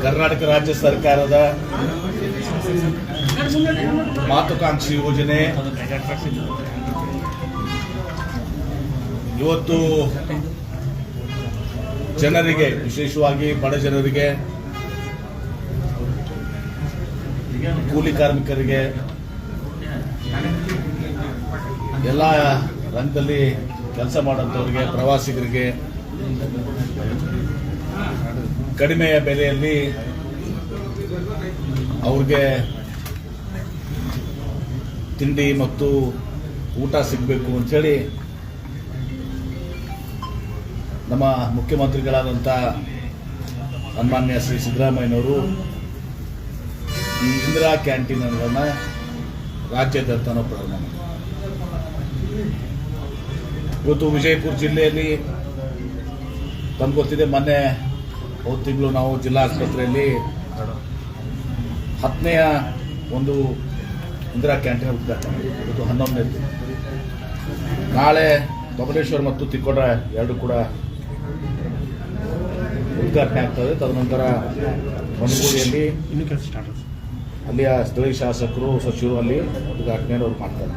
ಕರ್ನಾಟಕ ರಾಜ್ಯ ಸರ್ಕಾರದ ಮಹತ್ವಾಕಾಂಕ್ಷಿ ಯೋಜನೆ ಇವತ್ತು ಜನರಿಗೆ, ವಿಶೇಷವಾಗಿ ಬಡ ಜನರಿಗೆ, ಕೂಲಿ ಕಾರ್ಮಿಕರಿಗೆ, ಎಲ್ಲ ರಂಗದಲ್ಲಿ ಕೆಲಸ ಮಾಡುವಂಥವರಿಗೆ, ಪ್ರವಾಸಿಗರಿಗೆ ಕಡಿಮೆಯ ಬೆಲೆಯಲ್ಲಿ ಅವ್ರಿಗೆ ತಿಂಡಿ ಮತ್ತು ಊಟ ಸಿಗಬೇಕು ಅಂಥೇಳಿ ನಮ್ಮ ಮುಖ್ಯಮಂತ್ರಿಗಳಾದಂಥ ಸನ್ಮಾನ್ಯ ಶ್ರೀ ಸಿದ್ದರಾಮಯ್ಯನವರು ಈ ಇಂದಿರಾ ಕ್ಯಾಂಟೀನ್ಗಳನ್ನು ರಾಜ್ಯಾದ್ಯಂತ ಪ್ರಾರಂಭ ಮಾಡಿದ್ದಾರೆ. ಇವತ್ತು ವಿಜಯಪುರ ಜಿಲ್ಲೆಯಲ್ಲಿ ತಮ್ಗೆ ಗೊತ್ತಿದೆ, ಮೊನ್ನೆ ಹೋದ ತಿಂಗಳು ನಾವು ಜಿಲ್ಲಾ ಆಸ್ಪತ್ರೆಯಲ್ಲಿ 10ನೇ ಒಂದು ಇಂದಿರಾ ಕ್ಯಾಂಟೀನ್ ಉದ್ಘಾಟನೆ. ಇವತ್ತು 11ನೇದು. ನಾಳೆ ಬಬಲೇಶ್ವರ ಮತ್ತು ತಿಕೋಟ ಎರಡು ಕೂಡ ಉದ್ಘಾಟನೆ ಆಗ್ತದೆ. ತದನಂತರ ಮನಗೂಡಿಯಲ್ಲಿ ಅಲ್ಲಿಯ ಸ್ಥಳೀಯ ಶಾಸಕರು, ಸಚಿವರು ಅಲ್ಲಿ ಉದ್ಘಾಟನೆಯನ್ನು ಅವರು ಮಾಡ್ತಾರೆ.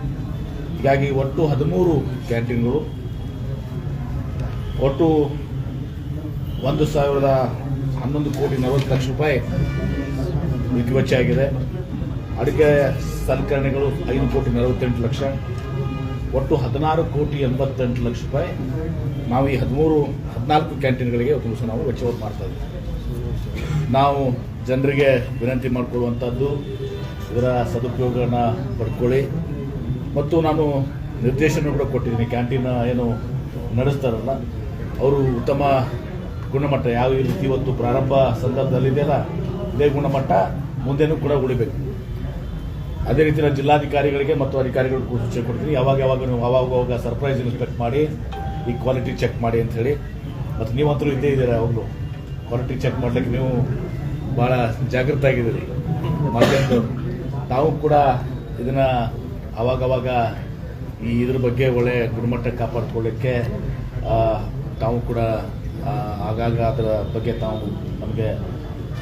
ಹೀಗಾಗಿ ಒಟ್ಟು 13 ಕ್ಯಾಂಟೀನ್ಗಳು, ಒಟ್ಟು 1,011 ಕೋಟಿ 40 ಲಕ್ಷ ರೂಪಾಯಿ ಇದಕ್ಕೆ ವೆಚ್ಚ ಆಗಿದೆ. ಅಡುಗೆ ಸಲಕರಣೆಗಳು 5 ಕೋಟಿ 48 ಲಕ್ಷ, ಒಟ್ಟು 16 ಕೋಟಿ 88 ಲಕ್ಷ ರೂಪಾಯಿ ನಾವು ಈ 14 ಕ್ಯಾಂಟೀನ್ಗಳಿಗೆ ನಾವು ವೆಚ್ಚವನ್ನು ಮಾಡ್ತಾ ಇದ್ದೀವಿ. ನಾವು ಜನರಿಗೆ ವಿನಂತಿ ಮಾಡಿಕೊಳ್ಳುವಂಥದ್ದು, ಇದರ ಸದುಪಯೋಗವನ್ನು ಪಡ್ಕೊಳ್ಳಿ. ಮತ್ತು ನಾನು ನಿರ್ದೇಶನ ಕೂಡ ಕೊಟ್ಟಿದ್ದೀನಿ. ಕ್ಯಾಂಟೀನ್ ಏನು ನಡೆಸ್ತಾರಲ್ಲ ಅವರು ಉತ್ತಮ ಗುಣಮಟ್ಟ, ಯಾವ ರೀತಿ ಇವತ್ತು ಪ್ರಾರಂಭ ಸಂದರ್ಭದಲ್ಲಿದೆಯಲ್ಲ ಇದೇ ಗುಣಮಟ್ಟ ಮುಂದೆನೂ ಕೂಡ ಉಳಿಬೇಕು. ಅದೇ ರೀತಿ ನಾನು ಜಿಲ್ಲಾಧಿಕಾರಿಗಳಿಗೆ ಮತ್ತು ಅಧಿಕಾರಿಗಳಿಗೂ ಸೂಚನೆ ಕೊಡ್ತೀನಿ. ಯಾವಾಗ ಸರ್ಪ್ರೈಸ್ ಇನ್ಸ್ಪೆಕ್ಟ್ ಮಾಡಿ ಈ ಕ್ವಾಲಿಟಿ ಚೆಕ್ ಮಾಡಿ ಅಂಥೇಳಿ. ಮತ್ತು ನೀವಂತರೂ ಇದ್ದೇ ಇದ್ದೀರಾ, ಯಾವಾಗಲೂ ಕ್ವಾಲಿಟಿ ಚೆಕ್ ಮಾಡಲಿಕ್ಕೆ ನೀವು ಭಾಳ ಜಾಗೃತ ಆಗಿದ್ದೀರಿ ಮಾಧ್ಯಮದವರು. ತಾವು ಕೂಡ ಇದನ್ನು ಆವಾಗವಾಗ ಇದ್ರ ಬಗ್ಗೆ ಒಳ್ಳೆ ಗುಣಮಟ್ಟ ಕಾಪಾಡ್ಕೊಳ್ಳಿಕ್ಕೆ ತಾವು ಕೂಡ ಆಗಾಗ ಅದರ ಬಗ್ಗೆ ತಾವು ನಮಗೆ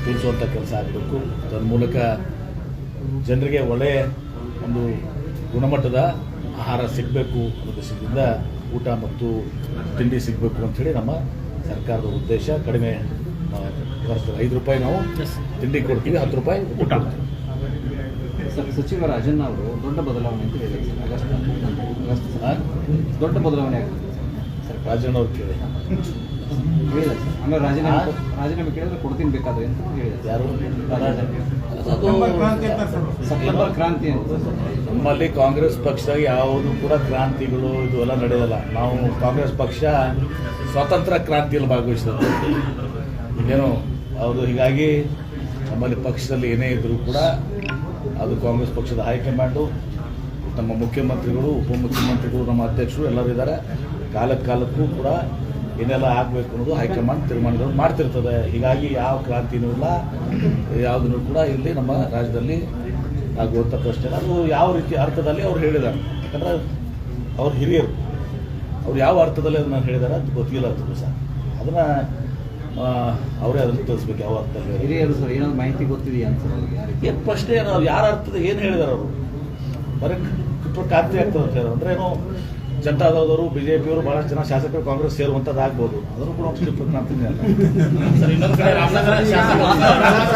ತಿಳಿಸುವಂಥ ಕೆಲಸ ಆಗಬೇಕು. ಅದರ ಮೂಲಕ ಜನರಿಗೆ ಒಳ್ಳೆಯ ಒಂದು ಗುಣಮಟ್ಟದ ಆಹಾರ ಸಿಗಬೇಕು ಅನ್ನೋ ದೃಷ್ಟಿಯಿಂದ ಊಟ ಮತ್ತು ತಿಂಡಿ ಸಿಗಬೇಕು ಅಂಥೇಳಿ ನಮ್ಮ ಸರ್ಕಾರದ ಉದ್ದೇಶ. ಕಡಿಮೆ ಖರ್ಚು, 5 ರೂಪಾಯಿ ನಾವು ತಿಂಡಿ ಕೊಡ್ತೀವಿ, 10 ರೂಪಾಯಿ ಊಟ ಕೊಡ್ತೀವಿ. ಸಚಿವ ರಾಜಣ್ಣ ಅವರು ದೊಡ್ಡ ಬದಲಾವಣೆ ಅಂತ ಹೇಳಿದ್ದಾರೆ. ದೊಡ್ಡ ಬದಲಾವಣೆ ಆಗ್ತದೆ ಸರ್. ರಾಜಣ್ಣ ಅವ್ರು ಕೇಳಿ ಹೇಳಿದ್ದಾರೆ ಸರ್. ಆಮೇಲೆ ರಾಜೀನಾಮೆ ಕೇಳಿದ್ರೆ ಕೊಡ್ತೀನಿ ಬೇಕಾದ್ರೆ ಅಂತ ಹೇಳಿದ್ದಾರೆ. ಯಾರು? ಸೆಪ್ಟೆಂಬರ್ ಕ್ರಾಂತಿ ಅಂತ. ನಮ್ಮಲ್ಲಿ ಕಾಂಗ್ರೆಸ್ ಪಕ್ಷದಾಗ ಯಾವುದು ಕೂಡ ಕ್ರಾಂತಿಗಳು ಇದು ಎಲ್ಲ ನಡೆಯೋಲ್ಲ. ನಾವು ಕಾಂಗ್ರೆಸ್ ಪಕ್ಷ ಸ್ವಾತಂತ್ರ್ಯ ಕ್ರಾಂತಿಯಲ್ಲಿ ಭಾಗವಹಿಸಿದ ಏನೋ ಹೌದು. ಹೀಗಾಗಿ ನಮ್ಮಲ್ಲಿ ಪಕ್ಷದಲ್ಲಿ ಏನೇ ಇದ್ದರೂ ಕೂಡ ಅದು ಕಾಂಗ್ರೆಸ್ ಪಕ್ಷದ ಹೈಕಮಾಂಡು, ನಮ್ಮ ಮುಖ್ಯಮಂತ್ರಿಗಳು, ಉಪಮುಖ್ಯಮಂತ್ರಿಗಳು, ನಮ್ಮ ಅಧ್ಯಕ್ಷರು ಎಲ್ಲರೂ ಇದ್ದಾರೆ. ಕಾಲಕ್ಕೂ ಕೂಡ ಏನೆಲ್ಲ ಆಗಬೇಕು ಅನ್ನೋದು ಹೈಕಮಾಂಡ್ ತೀರ್ಮಾನಗಳು ಮಾಡ್ತಿರ್ತದೆ. ಹೀಗಾಗಿ ಯಾವ ಕ್ರಾಂತಿನೂ ಇಲ್ಲ, ಯಾವುದನ್ನು ಕೂಡ ಇಲ್ಲಿ ನಮ್ಮ ರಾಜ್ಯದಲ್ಲಿ ಆಗುವಂಥ ಪ್ರಶ್ನೆ. ಅದು ಯಾವ ರೀತಿ ಅರ್ಥದಲ್ಲಿ ಅವ್ರು ಹೇಳಿದ್ದಾರೆ, ಯಾಕಂದರೆ ಅವ್ರು ಹಿರಿಯರು, ಅವ್ರು ಯಾವ ಅರ್ಥದಲ್ಲಿ ಅದನ್ನು ಹೇಳಿದ್ದಾರೆ ಅದು ಗೊತ್ತಿಲ್ಲ. ಅದು ಸಹ ಅದನ್ನು ಅವರೇ ಅದನ್ನು ತಿಳಿಸ್ಬೇಕು ಯಾವ ಅರ್ಥದಲ್ಲಿ ಹಿರಿಯರು. ಸರ್ ಏನಾದ್ರು ಮಾಹಿತಿ ಗೊತ್ತಿದೆಯಾ ಅಂತ ಏನು ಪ್ರಶ್ನೆ? ಏನು ಯಾರ ಅರ್ಥದ ಏನು ಹೇಳಿದಾರೆ ಅವರು? ಬರೀ ಕ್ರಾಂತಿ ಆಗ್ತದೆ ಅಂತ ಹೇಳಿದ್ರು ಅಂದರೆ ಏನೋ ಜನತಾದವರು, ಬಿಜೆಪಿಯವರು ಬಹಳಷ್ಟು ಜನ ಶಾಸಕರು ಕಾಂಗ್ರೆಸ್ ಸೇರುವಂಥದ್ದು ಆಗ್ಬೋದು. ಅದನ್ನು ಕೂಡ ಕ್ಷಿಪ್ರ ಕ್ರಾಂತಿನೇ ಅಲ್ಲ.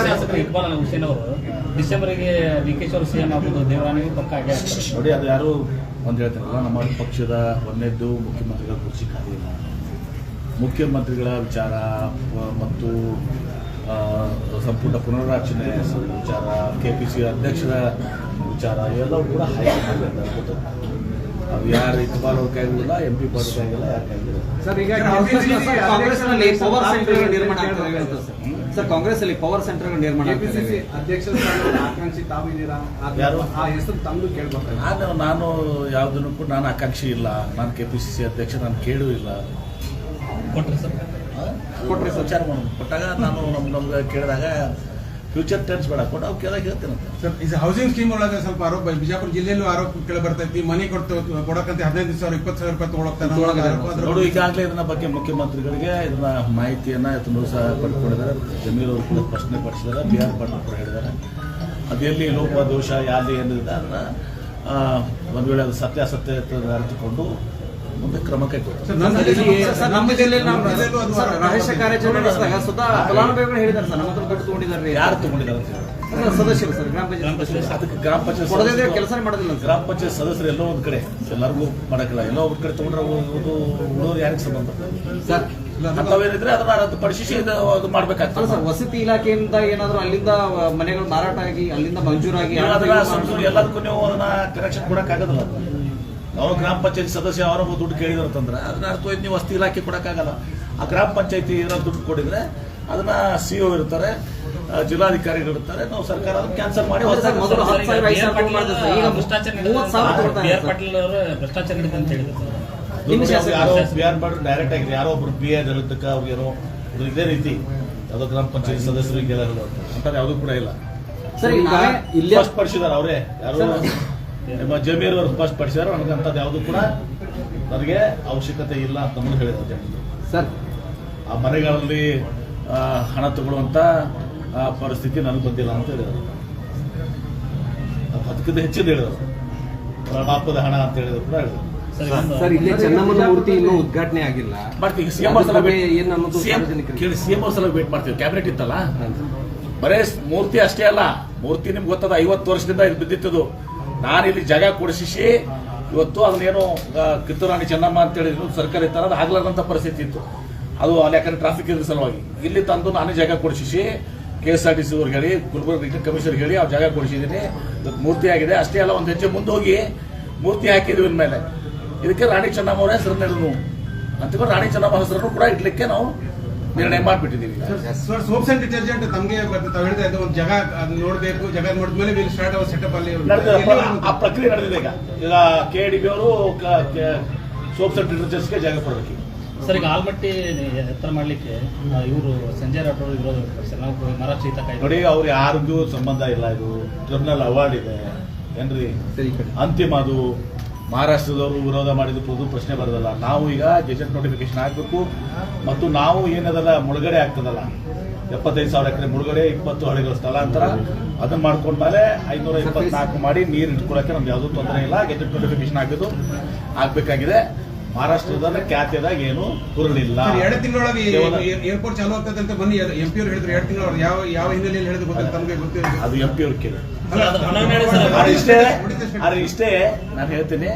ಶಾಸಕ ಇಕ್ಬಾಲ್ ಹುಸೇನ್ ಅವರು ಡಿಸೆಂಬರ್ಗೆ ಡಿಕೆಶಿ ಅವರು ಸಿಎಂ ಆಗೋದು ದೇವರಾಣಿಗೂ ಪಕ್ಕ ಆಗಿ ನೋಡಿ. ಅದು ಯಾರು ಒಂದು ಹೇಳ್ತಾರಲ್ಲ, ನಮ್ಮ ಪಕ್ಷದ ಒಂದನೇದ್ದು ಮುಖ್ಯಮಂತ್ರಿಗಳ ಕುರ್ಚಿ ಖಾಲಿ ಇಲ್ಲ. ಮುಖ್ಯಮಂತ್ರಿಗಳ ವಿಚಾರ ಮತ್ತು ಸಂಪುಟ ಪುನರ್ರಚನೆ ವಿಚಾರ, KPC ಅಧ್ಯಕ್ಷರ ವಿಚಾರ ಇವೆಲ್ಲವೂ ಕೂಡ ಹೈಕಮಾಂಡ್ ಗೊತ್ತಾಗ್ತದೆ. ಅದು ಯಾರು ಇಕ್ಬಾಲ್ ಅವ್ರ ಕೈಗಿಲ್ಲ, MP ಪಾರ್ಟಿ ಕೈಗಿಲ್ಲ, ಯಾರ ಕೈಗಿಲ್ಲ. ಸರ್ ಈಗ ಕಾಂಗ್ರೆಸ್ನಲ್ಲಿ ಪವರ್ ಸೆಂಟರ್ಗಳ ನಿರ್ಮಾಣ ಆಗ್ತದೆ ಸರ್. ಕಾಂಗ್ರೆಸ್ ಅಲ್ಲಿ ಪವರ್ ಸೆಂಟರ್ಗಳ ನಿರ್ಮಾಣ ಆಗ್ತದೆ. ಅಧ್ಯಕ್ಷರ ಆಕಾಂಕ್ಷಿ ತಾವಿದ್ದೀರಾ? ಯಾರು? ಆ ಹೆಸರು ತಮ್ಮದು ಕೇಳ್ಬೇಕು. ನಾನು ಯಾವುದನ್ನು ಕೂಡ ನಾನು ಆಕಾಂಕ್ಷಿ ಇಲ್ಲ. ನಾನು KPCC ಅಧ್ಯಕ್ಷ, ನಾನು ಕೇಳೂ ಇಲ್ಲ. ಕೊಟ್ಟರೆ ಸರ್ ಕೊಟ್ಟರೆ ವಿಚಾರ ಮಾಡೋದು. ಕೊಟ್ಟಾಗ ನಾನು ನಮ್ಗೆ ಕೇಳಿದಾಗ ಫ್ಯೂಚರ್ ಟೆನ್ಸ್ ಬೇಡ ಕೊಟ್ಟು ಅವ್ರು ಕೇಳಾಗ ಹೇಳ್ತೇನಂತ. ಸರ್ ಇದು ಹೌಸಿಂಗ್ ಸ್ಕೀಮ್ ಒಳಗೆ ಸ್ವಲ್ಪ ಆರೋಪ ಬಿಜಾಪುರ ಜಿಲ್ಲೆಯಲ್ಲೂ ಆರೋಪ ಕೇಳಿ ಬರ್ತೈತಿ. ಮನೆ ಕೊಡಕಂತ 15,000 20,000 ರೂಪಾಯಿ ತಗೊಳಕ್ತಾರೆ. ನೋಡು, ಈಗಾಗಲೇ ಇದನ್ನ ಬಗ್ಗೆ ಮುಖ್ಯಮಂತ್ರಿಗಳಿಗೆ ಇದನ್ನ ಮಾಹಿತಿಯನ್ನ ಇದನ್ನು ಸಹ ಪಡ್ಕೊಂಡಿದ್ದಾರೆ. ಜಮೀರ್ ಅವರು ಕೂಡ ಪ್ರಶ್ನೆ ಪಡಿಸಿದ್ದಾರೆ, ಬಿ ಆರ್ ಪಾಟೀಲ್ ಕೂಡ ಹೇಳಿದ್ದಾರೆ. ಅದೆಲ್ಲಿ ಲೋಪ ದೋಷ ಯಾವ್ದು ಏನಿದೆ ಅದನ್ನ ಒಂದು ವೇಳೆ ಅದು ಸತ್ಯಾಸತ್ಯ ಅರಿತುಕೊಂಡು ಮುಂದೆ ಕ್ರಮ ಕೈಗೊಳ್ಳುತ್ತೆ. ಸರ್, ನಮ್ಮ ಜಿಲ್ಲೆಯಲ್ಲಿ ನಾವು ಸರ್ ರಹಸ್ಯ ಕಾರ್ಯಾಚರಣೆ ನಡೆಸಿದಾಗ ಸ್ವತಃ ಫಲಾನುಭವಿಗಳು ಹೇಳಿದ್ದಾರೆ ಸರ್, ನಮ್ಮ ಹತ್ರ ದುಡ್ಡು ತಗೊಂಡಿದ್ದಾರೆ. ಯಾರು ತಗೊಂಡಿದ್ದಾರೆ ಅಂತ ಹೇಳಿ ಸದಸ್ಯರು ಸರ್, ಗ್ರಾಮ ಪಂಚಾಯತ್ ಅದಕ್ಕೆ ಗ್ರಾಮ ಪಂಚಾಯತ್ ಕೊಡದೇ ಕೆಲಸ ಮಾಡೋದಿಲ್ಲ. ಗ್ರಾಮ ಪಂಚಾಯತ್ ಸದಸ್ಯರು ಎಲ್ಲೋ ಒಂದು ಕಡೆ ಎಲ್ಲರಿಗೂ ಮಾಡಕ್ಕಿಲ್ಲ, ಎಲ್ಲೋ ಒಂದು ಕಡೆ ತಗೊಂಡ್ರೆ ಉಳಿದೋರು ಯಾರಿಗೆ ಸಂಬಂಧ ಸರ್ ಅಂತವೇನಿದ್ರೆ ಅದನ್ನ ರದ್ದುಪಡಿಸಿ ಅದು ಮಾಡ್ಬೇಕಾಗ್ತದೆ. ಸರ್, ವಸತಿ ಇಲಾಖೆಯಿಂದ ಏನಾದ್ರು ಅಲ್ಲಿಂದ ಮನೆಗಳು ಮಾರಾಟ ಆಗಿ ಅಲ್ಲಿಂದ ಮಂಜೂರಾಗಿ ಎಲ್ಲದಕ್ಕೂ ನೀವು ಅದನ್ನ ಕನೆಕ್ಷನ್ ಕೊಡಕ್ಕಾಗೋದಿಲ್ಲ. ನಾವು ಗ್ರಾಮ ಪಂಚಾಯತಿ ಸದಸ್ಯ ಅವರ ದುಡ್ಡು ಕೇಳಿದ್ರು ಅಂತಂದ್ರೆ ಅದನ್ನ ಅರ್ಥವಾಯ್ತು ನೀವು ವಸತಿ ಇಲಾಖೆ ಕೊಡಕ್ಕಾಗಲ್ಲ. ಆ ಗ್ರಾಮ ಪಂಚಾಯತಿ ಏನಾದ್ರು ದುಡ್ಡು ಕೊಟ್ಟಿದ್ರೆ ಅದನ್ನ ಸಿಒ ಇರ್ತಾರೆ, ಜಿಲ್ಲಾಧಿಕಾರಿಗಳು ಇರ್ತಾರೆ, ನಾವು ಸರ್ಕಾರ ಅದನ್ನ ಕ್ಯಾನ್ಸಲ್ ಮಾಡಿ ಮೊದಲು 10,000 5,000 ಮಾಡಿದ್ರೆ ಸರ್, ಈಗ ಭ್ರಷ್ಟಾಚಾರ 30,000 ತಗೊಳ್ತಾರೆ ಬಿ ಆರ್ ಸರ್. ಪಾಟೀಲ್ ಅವರು ಭ್ರಷ್ಟಾಚಾರ ನಡೆದಿದೆ ಅಂತ ಹೇಳಿದ್ರು. ನಿಮ್ಮ ಶಾಸಕ ಯಾರೋ ಬಿಆರ್ ಮಾಡಿದ್ರು ಡೈರೆಕ್ಟ್ ಆಗಿ ಯಾರೋ ಒಬ್ರು ಪಿ ಆರ್ ಇರೋದಕ್ಕೆ ಅವ್ರಿಗೇನೋ ಇದೇ ರೀತಿ ಯಾವುದೋ ಗ್ರಾಮ ಪಂಚಾಯತ್ ಸದಸ್ಯರಿಗೆ ಅಂತ ಯಾವುದು ಕೂಡ ಇಲ್ಲ. ಸರ್, ಈಗ ಇಲ್ಲಿ ಫಸ್ಟ್ ಪಡಿಸಿದಾರೆ ಅವರೇ, ಯಾರು ನಿಮ್ಮ ಜಮೀರ್ ಅವರು ಫಸ್ಟ್ ಪಡಿಸಿದಾರೆ. ನನಗಂತದ್ದು ಯಾವುದು ಕೂಡ ನನಗೆ ಅವಶ್ಯಕತೆ ಇಲ್ಲ ಅಂತ ನಮಗೆ ಹೇಳಿದ್ರು ಸರ್. ಆ ಮನೆಗಳಲ್ಲಿ ಹಣ ತಗೊಳ್ಳುವಂತ ಪರಿಸ್ಥಿತಿ ನನಗೆ ಬಂದಿಲ್ಲ ಅಂತ ಹೇಳಿದರು. ಅದಕ್ಕಿಂತ ಹೆಚ್ಚಿನ ಹೇಳಿದರು, ಪಾಪದ ಹಣ ಅಂತ ಹೇಳಿದ್ರು ಕೂಡ ಹೇಳಿದರು. ಸರ್, ಇಲ್ಲಿ ಚೆನ್ನಮ್ಮನ ಮೂರ್ತಿ ಇನ್ನೂ ಉದ್ಘಾಟನೆ ಆಗಿಲ್ಲ. ಮಾಡ್ತೀವಿ ಸಿಎಂ ಅವ್ರ ಸಲ ವೇಟ್ ಮಾಡ್ತೀವಿ. ಕ್ಯಾಬಿನೆಟ್ ಇತ್ತಲ್ಲ, ಬರೇ ಮೂರ್ತಿ ಅಷ್ಟೇ ಅಲ್ಲ, ಮೂರ್ತಿ ನಿಮ್ಗೆ ಗೊತ್ತದ 50 ವರ್ಷದಿಂದ ಇದು ಬಿದ್ದಿತ್ತದು. ನಾನು ಇಲ್ಲಿ ಜಾಗ ಕೊಡಿಸಿ ಇವತ್ತು ಅದನ್ನೇನು ಕಿತ್ತೂರಾಣಿ ಚೆನ್ನಮ್ಮ ಅಂತ ಹೇಳಿ ಸರ್ಕಾರ ಇತ್ತಾರ, ಅದು ಆಗ್ಲಾರ್ದಂತ ಪರಿಸ್ಥಿತಿ ಇತ್ತು. ಅದು ಅಲ್ಲಿ ಯಾಕಂದ್ರೆ ಟ್ರಾಫಿಕ್ ಇದ್ರ ಸಲುವಾಗಿ ಇಲ್ಲಿ ತಂದು ನಾನೇ ಜಾಗ ಕೊಡಿಸಿ KSRTC ಅವ್ರಿಗೆ ಹೇಳಿ, ಗುಲ್ಬರ್ಗ ರಿಟರ್ನ್ ಕಮಿಷನರ್ ಹೇಳಿ ಅವ್ರು ಜಾಗ ಕೊಡಿಸಿದ್ದೀನಿ. ಮೂರ್ತಿ ಆಗಿದೆ. ಅಷ್ಟೇ ಅಲ್ಲ, ಒಂದು ಹೆಜ್ಜೆ ಮುಂದೆ ಹೋಗಿ ಮೂರ್ತಿ ಹಾಕಿದ್ವಿ ಇನ್ಮೇಲೆ ಇದಕ್ಕೆ ರಾಣಿ ಚೆನ್ನಮ್ಮ ಅವರ ಹೆಸರನ್ನು ಅಂತ ರಾಣಿ ಚೆನ್ನಮ್ಮ ಹೆಸರನ್ನು ಕೂಡ ಇಡ್ಲಿಕ್ಕೆ ನಾವು ನಿರ್ಣಯ ಮಾಡಿಬಿಟ್ಟಿದ್ದೀವಿ. ಸರ್, ಸೋಪ್ಸ್ ಅಂಡ್ ಡಿಟರ್ಜೆಂಟ್ ತಮಗೆ ತಾವು ಹೇಳಿದ್ರೆ ಅದು ಒಂದು ಜಾಗ ನೋಡಬೇಕು, ಜಾಗ ನೋಡಿದ್ಮೇಲೆ ವಿಲ್ ಸ್ಟಾರ್ಟ್ ಅವರ್ ಸೆಟಪ್ ಅಲ್ಲಿ ಆ ಪ್ರಕ್ರಿಯೆ ನಡೆದಿದೆ. ಈಗ KDB ಅವರು ಸೋಪ್ಸ್ ಅಂಡ್ ಡಿಟರ್ಜೆಂಟ್ಸ್ಗೆ ಜಾಗ ಕೊಡಬೇಕು. ಸರ್, ಈಗ ಆಲ್ಮಟ್ಟಿ ಎತ್ತರ ಮಾಡ್ಲಿಕ್ಕೆ ಇವರು ಸಂಜಯ್ ರಾಠೋಡ್ ವಿರೋಧ ವ್ಯಕ್ತಪಡಿಸ್ತಾರೆ. ನಾವು ಮಹಾರಾಷ್ಟ್ರ ಹಿತ ಕಾಯ್ದೆ ನೋಡಿ, ಅವ್ರು ಯಾರಿಗೂ ಸಂಬಂಧ ಇಲ್ಲ. ಇದು ಟ್ರಿಬ್ಯುನಲ್ ಅವಾರ್ಡ್ ಇದೆ ಏನ್ರಿ, ಅಂತಿಮ ಅದು. ಮಹಾರಾಷ್ಟ್ರದವರು ವಿರೋಧ ಮಾಡಿದ್ದು ಪ್ರಶ್ನೆ ಬರೋದಲ್ಲ. ನಾವು ಈಗ ಗೆಜೆಟ್ ನೋಟಿಫಿಕೇಶನ್ ಹಾಕಬೇಕು ಮತ್ತು ನಾವು ಏನದಲ್ಲ ಮುಳುಗಡೆ ಆಗ್ತದಲ್ಲ 75,000 ಎಕರೆ ಮುಳುಗಡೆ, 20 ಹಳ್ಳಿಗಳ ಸ್ಥಳಾಂತರ ಅದನ್ನ ಮಾಡ್ಕೊಂಡ್ಮೇಲೆ 524 ಮಾಡಿ ನೀರು ಇಟ್ಕೊಳಕ್ಕೆ ನಮ್ಗೆ ಯಾವುದೂ ತೊಂದರೆ ಇಲ್ಲ. ಗೆಜೆಟ್ ನೋಟಿಫಿಕೇಶನ್ ಹಾಕಿದ್ದು ಆಗ್ಬೇಕಾಗಿದೆ. ಮಹಾರಾಷ್ಟ್ರದ ಖ್ಯಾತಿಯದಾಗ ಏನು ಕುರುಳಿಲ್ಲ. 2 ತಿಂಗಳೊಳಗೆ ಏರ್ಪೋರ್ಟ್ ಚಾಲೂ ಆಗ್ತದೆ ಅಂತ ಬನ್ನಿ MP ಅವರು ಹೇಳಿದ್ರು. 2 ತಿಂಗಳ ಯಾವ ಹಿನ್ನೆಲೆಯಲ್ಲಿ ಹೇಳಿದ್ರು ಗೊತ್ತಿಲ್ಲ, ತಮಗೆ ಗೊತ್ತಿಲ್ಲ. ಅದು MP ಅವ್ರು ಕೇಳಿ. ಸರ್, ಇಷ್ಟೇ ನಾನು ಹೇಳ್ತೀನಿ.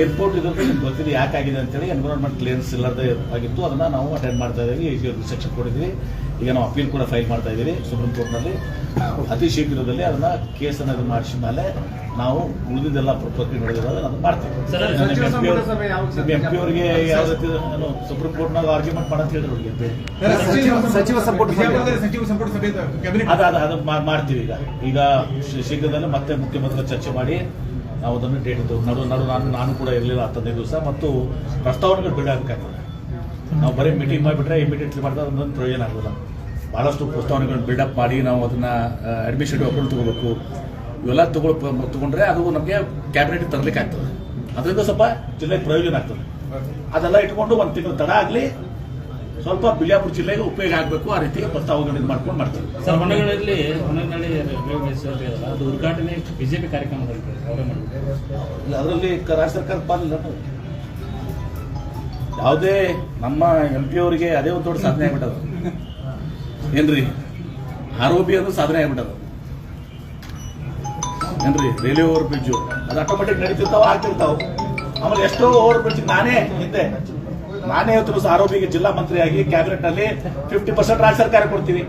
ಏರ್ಪೋರ್ಟ್ ಇದ್ರಲ್ಲಿ ನಿಮ್ಗೆ ಗೊತ್ತಿದೆ ಯಾಕಾಗಿದೆ ಅಂತೇಳಿ ಎನ್ವಿರಾನ್ಮೆಂಟ್ ಕ್ಲಿಯರೆನ್ಸ್ ಇಲ್ಲದೆ ಆಗಿತ್ತು. ಅದನ್ನ ನಾವು ಅಟೆಂಡ್ ಮಾಡ್ತಾ ಇದ್ದೀವಿ, ರಿಸೆಕ್ಷನ್ ಕೊಟ್ಟಿದ್ದೀವಿ. ಈಗ ನಾವು ಅಪೀಲ್ ಕೂಡ ಫೈಲ್ ಮಾಡ್ತಾ ಇದ್ದೀವಿ ಸುಪ್ರೀಂ ಕೋರ್ಟ್ನಲ್ಲಿ. ಅತಿ ಶೀಘ್ರದಲ್ಲಿ ಅದನ್ನ ಕೇಸನ್ನು ಮಾಡಿಸಿದ ಮೇಲೆ ನಾವು ಉಳಿದಿದ್ದೆಲ್ಲ ಪ್ರಕ್ರಿಯೆ ನಡೆದಿರೋದು ಅದನ್ನ ಮಾಡ್ತೀವಿ. MP ಅವರಿಗೆ ಯಾವ ರೀತಿ ಸುಪ್ರೀಂ ಕೋರ್ಟ್ನಾಗ ಆರ್ಗ್ಯುಮೆಂಟ್ ಮಾಡಂತ ಹೇಳಿದ್ರು. ಸಚಿವ ಸಂಪುಟ ಸಭೆ ಕ್ಯಾಬಿನೆಟ್ ಅದು ಮಾಡ್ತೀವಿ. ಈಗ ಶೀಘ್ರದಲ್ಲೇ ಮತ್ತೆ ಮುಖ್ಯಮಂತ್ರಿ ಚರ್ಚೆ ಮಾಡಿ ನಾವು ಅದನ್ನು ಡೇಟ್ ಇತ್ತು. ನಾನು ಕೂಡ ಇರಲಿಲ್ಲ 15 ದಿವಸ ಮತ್ತು ಪ್ರಸ್ತಾವನೆಗಳು ಬಿಡಬೇಕಾಗ್ತದೆ. ನಾವು ಬರೀ ಮೀಟಿಂಗ್ ಮಾಡಿಬಿಟ್ರೆ ಇಮಿಡಿಯೇಟ್ಲಿ ಮಾಡಿದ್ರೆ ಅದೊಂದು ಪ್ರಯೋಜನ ಆಗೋಲ್ಲ. ಬಹಳಷ್ಟು ಪ್ರಸ್ತಾವನೆಗಳನ್ನು ಬಿಲ್ಡಪ್ ಮಾಡಿ ನಾವು ಅದನ್ನ ಅಡ್ಮಿನಿಸ್ಟ್ರೇಟಿವ್ ಅಪ್ರೂವಲ್ ತಗೋಬೇಕು. ಇವೆಲ್ಲ ತಗೊಂಡ್ರೆ ಅದು ನಮಗೆ ಕ್ಯಾಬಿನೆಟ್ ತರಲಿಕ್ಕೆ ಆಗ್ತದೆ. ಅದರಿಂದ ಸ್ವಲ್ಪ ಜಿಲ್ಲೆಗೆ ಪ್ರಯೋಜನ ಆಗ್ತದೆ. ಅದೆಲ್ಲ ಇಟ್ಕೊಂಡು 1 ತಿಂಗಳು ತಡ ಆಗಲಿ, ಸ್ವಲ್ಪ ಬಿಜಾಪುರ ಜಿಲ್ಲೆಗೆ ಉಪಯೋಗ ಆಗಬೇಕು. ಆ ರೀತಿ ಪ್ರಸ್ತಾವನೆಗಳನ್ನು ಮಾಡ್ಕೊಂಡು ಮಾಡ್ತೀವಿ. ಸರ್, ಹೊನ್ನಳ್ಳಿ ಅದು ಉದ್ಘಾಟನೆ ಬಿಜೆಪಿ ಕಾರ್ಯಕ್ರಮದಲ್ಲಿ ಅವರೇ ಮಾಡಬೇಕು. ಅದರಲ್ಲಿ ರಾಜ್ಯ ಸರ್ಕಾರ ಪಾಲಿಲ್ಲ. ಯಾವುದೇ ನಮ್ಮ MP ಅವರಿಗೆ ಅದೇ ಒಂದು ದೊಡ್ಡ ಸಾಧನೆ ಆಗ್ಬಿಟ್ಟದ ಏನ್ರಿ. ROB ಅದು ಸಾಧನೆ ಆಗ್ಬಿಟ್ಟದ ಏನ್ರಿ. ರೈಲ್ವೆ ಓವರ್ ಬ್ರಿಡ್ಜು ಅದು ಆಟೋಮೆಟಿಕ್ ನಡೀತಿರ್ತಾವ, ಆಗ್ತಿರ್ತಾವ. ಆಮೇಲೆ ಎಷ್ಟೋ ಓವರ್ ಬ್ರಿಡ್ಜ್ ನಾನೇ ಇವತ್ತು ROBಗೆ ಜಿಲ್ಲಾ ಮಂತ್ರಿಯಾಗಿ ಕ್ಯಾಬಿನೆಟ್ ನಲ್ಲಿ 50% ರಾಜ್ಯ ಸರ್ಕಾರ ಕೊಡ್ತೀವಿ.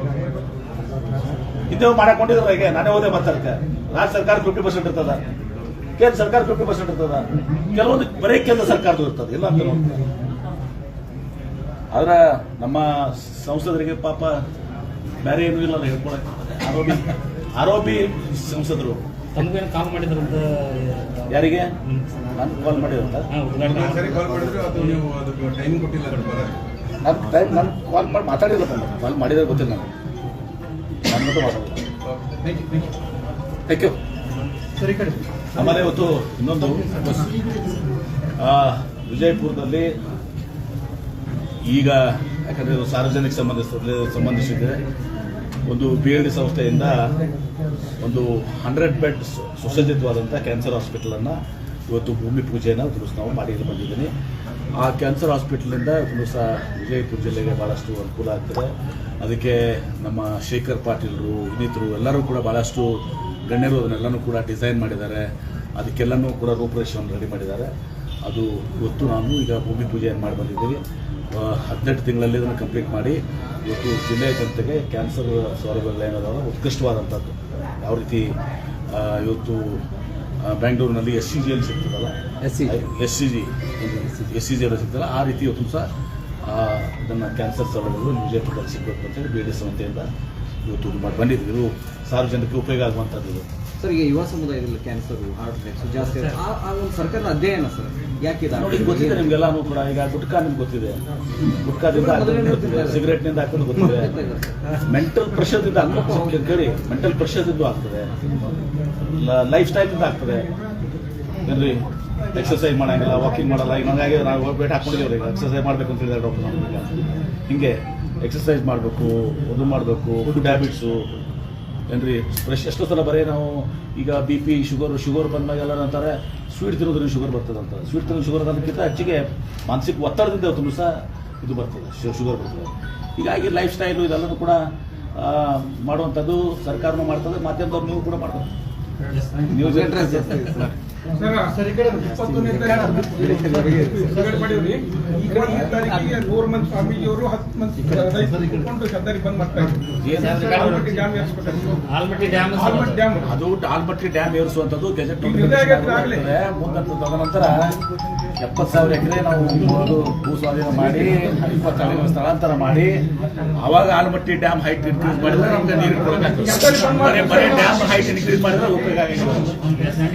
ಹಿಂದೆ ಮಾಡಕೊಂಡಿದ್ರು. ಈಗ ನಾನೇ ಹೋದೆ ಮಾತಾಡ್ತೆ. ರಾಜ್ಯ ಸರ್ಕಾರ 50% ಇರ್ತದ, ಕೇಂದ್ರ ಸರ್ಕಾರ 50% ಇರ್ತದ, ಕೆಲವೊಂದು ಬರೀ ಕೇಂದ್ರ ಸರ್ಕಾರದ್ದು ಇರ್ತದೆ, ಇಲ್ಲ ಅಂತ ನೋಡ್ತಾರೆ. ಆದ್ರೆ ನಮ್ಮ ಸಂಸದರಿಗೆ ಪಾಪ ಬೇರೆ ಏನೂ ಇಲ್ಲ ಹೇಳ್ಕೊಳಕ್ಕೆ. ROB ಸಂಸದರು ತಮಗೇನು ಕಾಲ್ ಮಾಡಿದ್ರು ಅಂತ ಯಾರಿಗೆ ನಾನು ಕಾಲ್ ಮಾಡಿದ್ರಂತ ಕಾಲ್ ಮಾಡಿದ್ರು, ಅದು ನೀವು ಅದಕ್ಕೆ ಟೈಮ್ ಕೊಟ್ಟಿಲ್ಲ. ನಾನು ಕಾಲ್ ಮಾಡಿ ಮಾತಾಡಿಲ್ಲ. ಕಾಲ್ ಮಾಡಿದ್ರೆ ಗೊತ್ತಿಲ್ಲ, ನಾನು ಮಾತಾಡಿಲ್ಲ. Thank you. ಆಮೇಲೆ ಇವತ್ತು ಇನ್ನೊಂದು ವಿಜಯಪುರದಲ್ಲಿ ಈಗ ಯಾಕಂದರೆ ಇದು ಸಾರ್ವಜನಿಕ ಸಂಬಂಧಿಸಿದೆ ಒಂದು BLD ಸಂಸ್ಥೆಯಿಂದ ಒಂದು 100 ಬೆಡ್ ಸುಸಜ್ಜಿತವಾದಂಥ ಕ್ಯಾನ್ಸರ್ ಹಾಸ್ಪಿಟಲನ್ನು ಇವತ್ತು ಭೂಮಿ ಪೂಜೆಯನ್ನು ನಾವು ಮಾಡಿ ಬಂದಿದ್ದೀನಿ. ಆ ಕ್ಯಾನ್ಸರ್ ಹಾಸ್ಪಿಟಲಿಂದ ಸಹ ವಿಜಯಪುರ ಜಿಲ್ಲೆಗೆ ಭಾಳಷ್ಟು ಅನುಕೂಲ ಆಗ್ತದೆ. ಅದಕ್ಕೆ ನಮ್ಮ ಶೇಖರ್ ಪಾಟೀಲ್ರು ಇನ್ನಿತರು ಎಲ್ಲರೂ ಕೂಡ ಭಾಳಷ್ಟು ಗಣ್ಯರು ಅದನ್ನೆಲ್ಲನೂ ಕೂಡ ಡಿಸೈನ್ ಮಾಡಿದ್ದಾರೆ. ಅದಕ್ಕೆಲ್ಲನೂ ಕೂಡ ರೂಪರೇಷೆಯನ್ನು ರೆಡಿ ಮಾಡಿದ್ದಾರೆ. ಅದು ಇವತ್ತು ನಾನು ಈಗ ಭೂಮಿ ಪೂಜೆಯನ್ನು ಮಾಡಿ ಬಂದಿದ್ದೀವಿ. 18 ತಿಂಗಳಲ್ಲಿ ಇದನ್ನು ಕಂಪ್ಲೀಟ್ ಮಾಡಿ ಇವತ್ತು ಜಿಲ್ಲೆಯ ಜನತೆಗೆ ಕ್ಯಾನ್ಸರ್ ಸೌಲಭ್ಯಗಳು ಏನಾದವ ಉತ್ಕೃಷ್ಟವಾದಂಥದ್ದು. ಯಾವ ರೀತಿ ಇವತ್ತು ಬೆಂಗಳೂರಿನಲ್ಲಿ SCGಯಲ್ಲಿ ಸಿಗ್ತದಲ್ಲ, SCG ಅಲ್ಲಿ ಸಿಗ್ತಲ್ಲ, ಆ ರೀತಿ ಇವತ್ತು ಸಹ ಇದನ್ನು ಕ್ಯಾನ್ಸರ್ ಸೌಲಭ್ಯಗಳು ವಿಜಯಪುರದಲ್ಲಿ ಸಿಗಬೇಕು ಅಂತೇಳಿ BLD ಸಂಸ್ಥೆಯಿಂದ ಇವತ್ತು ಇದು ಮಾಡಿ ಬಂದಿದ್ದೀವಿ. ಇದು ಸಾರ್ವಜನಿಕರಿಗೆ ಉಪಯೋಗ ಆಗುವಂಥದ್ದು. ಇದು ಸರ್ ಈಗ ಯುವ ಸಮುದಾಯದಲ್ಲಿ ಕ್ಯಾನ್ಸರ್ ಹಾರ್ಟ್ ಅಟ್ಯಾಕ್ಸ್ ಜಾಸ್ತಿ ಆ ಒಂದು ಸರ್ಕಾರದ ಅಧ್ಯಯನ ಸರ್ ಯಾಕೆ ನೋಡಿ ಗೊತ್ತಿದೆ ನಿಮಗೆಲ್ಲನೂ ಕೂಡ. ಈಗ ಗುಟ್ಕಾ ನಿಮ್ಗೆ ಗೊತ್ತಿದೆ, ಗುಟ್ಕಾದಿಂದ ಗೊತ್ತಿದೆ, ಸಿಗರೇಟ್ನಿಂದ ಹಾಕೋದು ಗೊತ್ತಿದೆ, ಮೆಂಟಲ್ ಪ್ರೆಷರ್ದಿಂದ ಹಾಕೋದು ಕೇಳಿ, ಮೆಂಟಲ್ ಪ್ರೆಷರ್ದಿಂದ ಆಗ್ತದೆ, ಲೈಫ್ ಸ್ಟೈಲಿಂದ ಆಗ್ತದೆ. ಏನ್ರಿ ಎಕ್ಸರ್ಸೈಸ್ ಮಾಡಂಗಿಲ್ಲ, ವಾಕಿಂಗ್ ಮಾಡಲ್ಲ. ಈಗ ನನಗೆ ನಾವು ಬೇಟ್ ಹಾಕೊಂಡಿದ್ದೀವಿ. ಈಗ ಎಕ್ಸರ್ಸೈಸ್ ಮಾಡಬೇಕು ಅಂತ ಹೇಳಿದ್ರೆ ಡಾಕ್ಟರ್ ನಮಗೆ ಹಿಂಗೆ ಎಕ್ಸರ್ಸೈಸ್ ಮಾಡಬೇಕು, ಅದು ಮಾಡಬೇಕು, ಫುಡ್ ಹ್ಯಾಬಿಟ್ಸು ಏನ್ರಿ ಫ್ರೆಶ್. ಎಷ್ಟೋ ಸಲ ಬರೀ ನಾವು ಈಗ BP ಶುಗರ್ ಬಂದಾಗೆಲ್ಲ ಅಂತಾರೆ ಸ್ವೀಟ್ ತಿನ್ನೋದ್ರಿಂದ ಶುಗರ್ ಬರ್ತದೆ ಅಂತ. ಸ್ವೀಟ್ ತಿನ್ನೋದು ಶುಗರ್ ಅನ್ನೋದಕ್ಕಿಂತ ಹೆಚ್ಚಿಗೆ ಮಾನಸಿಕ ಒತ್ತಡದಿಂದ ತುಂಬ ಸಹ ಇದು ಬರ್ತದೆ, ಶುಗರ್ ಬರ್ತದೆ. ಹೀಗಾಗಿ ಲೈಫ್ ಸ್ಟೈಲು ಇದೆಲ್ಲನೂ ಕೂಡ ಮಾಡುವಂಥದ್ದು ಸರ್ಕಾರನೂ ಮಾಡ್ತದೆ, ಮಾಧ್ಯಮದವ್ರು ನೀವು ಕೂಡ ಮಾಡ್ತಾರೆ. ನೀವು ಸರ್ ಈ ಕಡೆ 21ನೇ ಮಾಡಿವ್ರಿ. ಈ ಕಡೆ 1 ತಾರೀಕಿಗೆ ಗೌರ್ಮೆಂಟ್ ಸ್ವಾಮೀಜಿಯವರು 10 ಮಂದಿ ರೈತರು ಶಬ್ದಾರಿ ಬಂದ್ ಮಾಡ್ತಾ ಇದ್ದಾರೆ. ಆಲ್ಮಟ್ಟಿ ಡ್ಯಾಮ್ ಅದು ಆಲ್ಮಟ್ಟಿ ಡ್ಯಾಮ್ ಏರಿಸುವಂಥದ್ದು ಗೆಜೆಟ್ ತದನಂತರ 70,000 ಎಕರೆ ನಾವು ಭೂ ಸ್ವಾಧೀನ ಮಾಡಿ 20 ಸ್ಥಳಾಂತರ ಮಾಡಿ ಅವಾಗ ಆಲ್ಮಟ್ಟಿ ಡ್ಯಾಮ್ ಹೈಟ್ ಇನ್ಕ್ರೀಸ್ ಮಾಡಿದ್ರೆ ನಮ್ಗೆ ನೀರು ಕೊಡಬೇಕಾಗ್ತದೆ. ಬರೀ ಡ್ಯಾಮ್ ಹೈಟ್ ಇನ್ಕ್ರೀಸ್ ಮಾಡಿದ್ರೆ ಉಪಯೋಗ ಆಗಿಲ್ಲ.